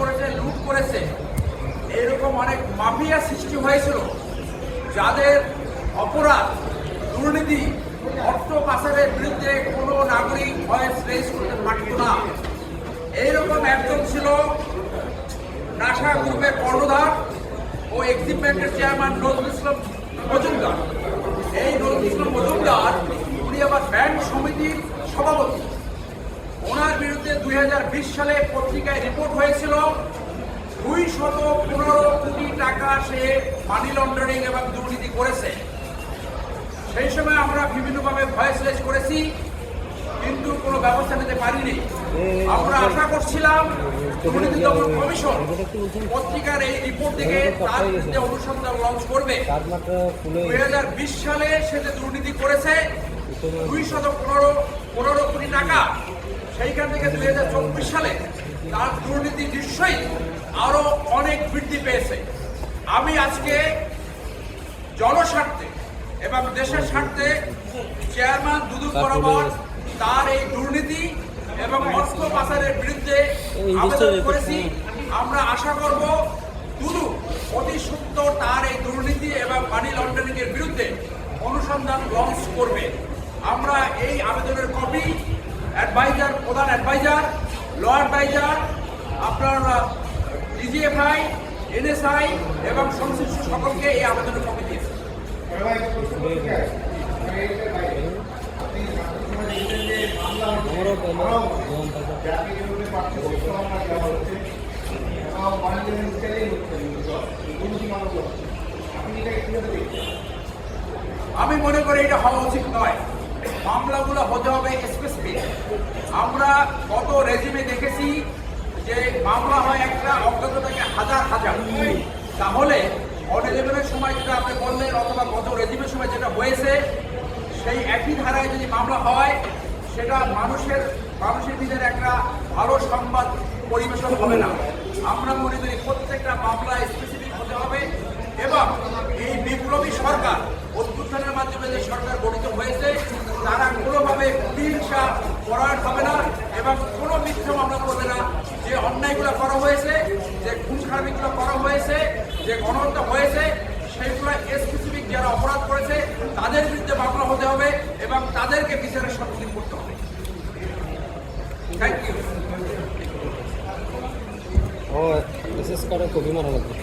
করেছে, লুট করেছে, এরকম অনেক মাফিয়া সৃষ্টি হয়েছিল যাদের অপরাধ, দুর্নীতি, অর্থ পাচারের বিরুদ্ধে কোনো নাগরিক ভয়েস রেজ করতে পারত না। এইরকম একজন ছিল নাশা গ্রুপের কর্ণধার ও এক্সিম ব্যাংকের চেয়ারম্যান নজরুল ইসলাম মজুমদার। এই নজরুল ইসলাম মজুমদার উনি আবার ব্যাংক সমিতির সভাপতি। ওনার বিরুদ্ধে 2020 সালে পত্রিকায় রিপোর্ট হয়েছিল 215 কোটি টাকা সে মানি লন্ডারিং এবং দুর্নীতি করেছে। সেই সময় আমরা বিভিন্নভাবে ভয়েস রেজ করেছি, কিন্তু কোনো ব্যবস্থা নিতে পারিনি। আমরা আশা করছিলাম দুর্নীতি দমন কমিশন পত্রিকার এই রিপোর্ট দেখে তার বিরুদ্ধে অনুসন্ধান লঞ্চ করবে। 2020 সালে সে যে দুর্নীতি করেছে 215 কোটি টাকা, সেইখান থেকে 2024 সালে তার দুর্নীতি নিশ্চয়ই আরো অনেক বৃদ্ধি পেয়েছে। আমি আজকে জনস্বার্থে এবং দেশের স্বার্থে চেয়ারম্যান দুদক বরাবর তার এই দুর্নীতি এবং অর্থ পাচারের বিরুদ্ধে আবেদন করেছি। আমরা আশা করব দুদক অতি সত্বর তার এই দুর্নীতি এবং মানি লন্ডারিং এর বিরুদ্ধে অনুসন্ধান লঞ্চ করবে। আমরা এই আবেদনের কপি অ্যাডভাইজার, প্রধান অ্যাডভাইজার, ল অ্যাডভাইজার, আপনার ডিজিএফআই, এনএসআই এবং সংশ্লিষ্ট সকলকে এই আবেদনের কপি দিয়েছে। আমি মনে করি এটা হওয়া উচিত নয়। মামলাগুলো হতে হবে স্পেসিফিক। আমরা গত রেজিমে দেখেছি যে মামলা হয় একটা, অজ্ঞাত থেকে হাজার হাজার। তাহলে অনেলেভেনের সময় যেটা আপনি বললেন অথবা গত রেজিমের সময় যেটা হয়েছে, সেই একই ধারায় যদি মামলা হয় সেটা মানুষের ভিতরে একটা ভালো সংবাদ পরিবেশন হবে না। আমরা মনে করি প্রত্যেকটা মামলা স্পেসিফিক হতে হবে এবং এই বিপ্লবী সরকার, অভ্যুত্থানের মাধ্যমে যে সরকার গঠিত হয়েছে, তারা কোনোভাবে হিংসা পরায়ণ হবে না এবং কোনো মিথ্যা মামলা করবে না। যে অন্যায়গুলো করা হয়েছে, যে খুন খারাপিগুলো করা হয়েছে, যে গণহত্যা হয়েছে, সেইগুলো স্পেসিফিক যারা অপরাধ করেছে তাদের বিরুদ্ধে মামলা হতে হবে এবং তাদেরকে বিচারের সম্মুখীন করতে হবে। Thank you. বিশেষ করে কবি মারা লাগবে।